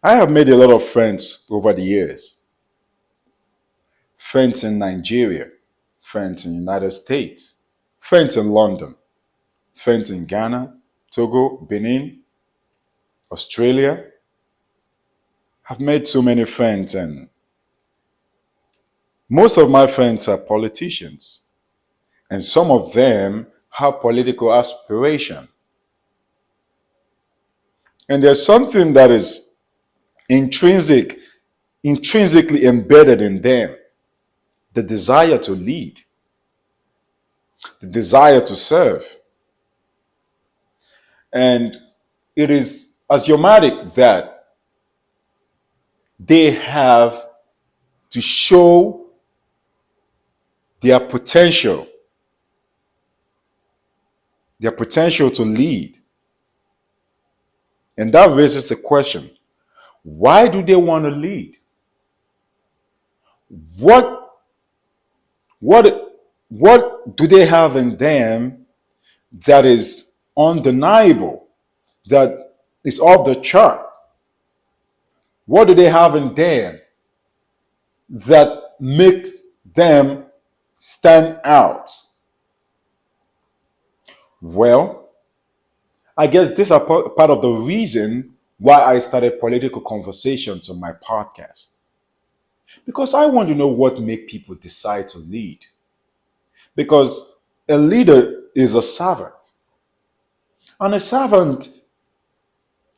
I have made a lot of friends over the years. Friends in Nigeria, friends in the United States, friends in London, friends in Ghana, Togo, Benin, Australia. I've made so many friends, and most of my friends are politicians, and some of them have political aspiration. And there's something that is intrinsically embedded in them, the desire to lead, the desire to serve. And it is axiomatic that they have to show their potential, their potential to lead. And that raises the question, why do they want to lead? What what do they have in them that is undeniable, that is off the chart? What do they have in them that makes them stand out? Well, I guess this is part of the reason why I started political conversations on my podcast. Because I want to know what make people decide to lead. Because a leader is a servant. And a servant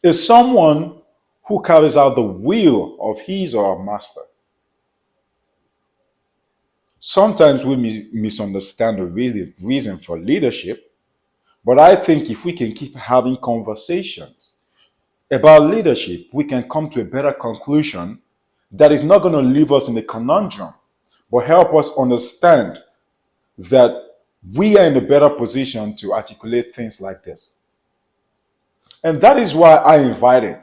is someone who carries out the will of his or her master. Sometimes we misunderstand the reason for leadership, but I think if we can keep having conversations about leadership, we can come to a better conclusion that is not going to leave us in a conundrum, but help us understand that we are in a better position to articulate things like this. And that is why I invited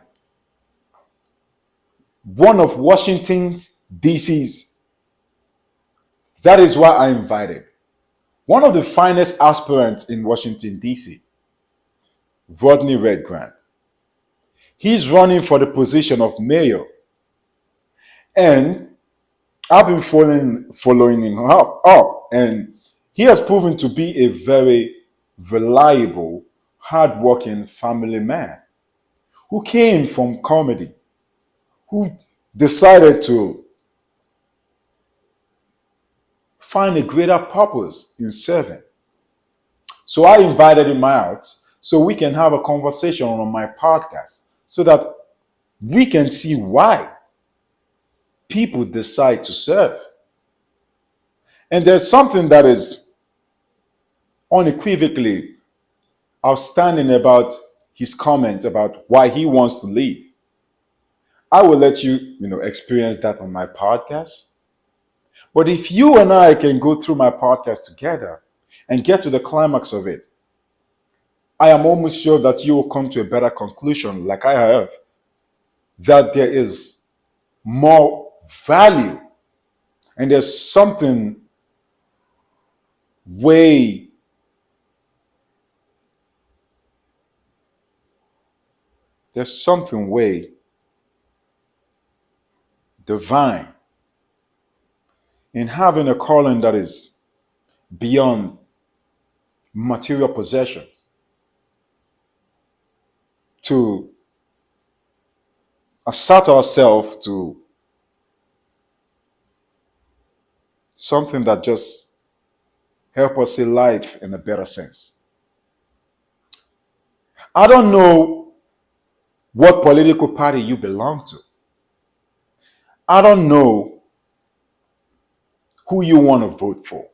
one of Washington's DC's. That is why I invited one of the finest aspirants in Washington, D.C., Rodney Red Grant. He's running for the position of mayor. And I've been following him up, and he has proven to be a very reliable, hardworking family man who came from comedy, who decided to find a greater purpose in serving. So I invited him out so we can have a conversation on my podcast so that we can see why people decide to serve. And there's something that is unequivocally outstanding about his comment about why he wants to lead. I will let you, experience that on my podcast. But if you and I can go through my podcast together and get to the climax of it, I am almost sure that you will come to a better conclusion, like I have, that there is more value and there's something way divine in having a calling that is beyond material possessions, to assert ourselves to something that just help us see life in a better sense. I don't know what political party you belong to. I don't know who you want to vote for.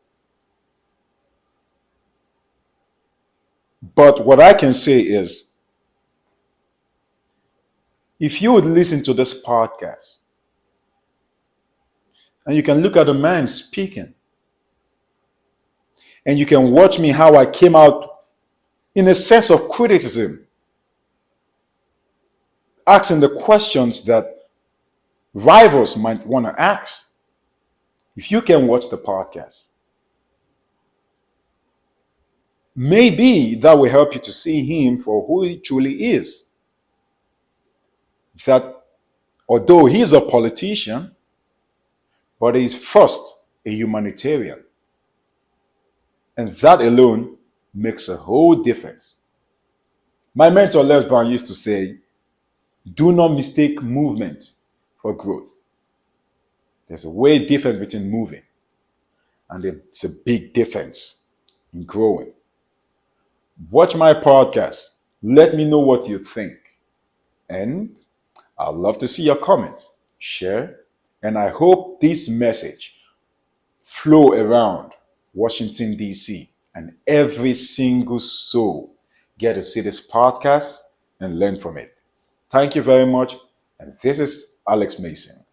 But what I can say is, if you would listen to this podcast and you can look at the man speaking and you can watch me how I came out in a sense of criticism, asking the questions that rivals might want to ask. If you can watch the podcast, maybe that will help you to see him for who he truly is. That Although he's a politician, but he's first a humanitarian. And that alone makes a whole difference. My mentor Les Brown used to say, do not mistake movement for growth. There's a way difference between moving, and it's a big difference in growing. Watch my podcast. Let me know what you think. And I'd love to see your comment, share, and I hope this message flow around Washington, D.C., and every single soul get to see this podcast and learn from it. Thank you very much. And this is Alex Mason.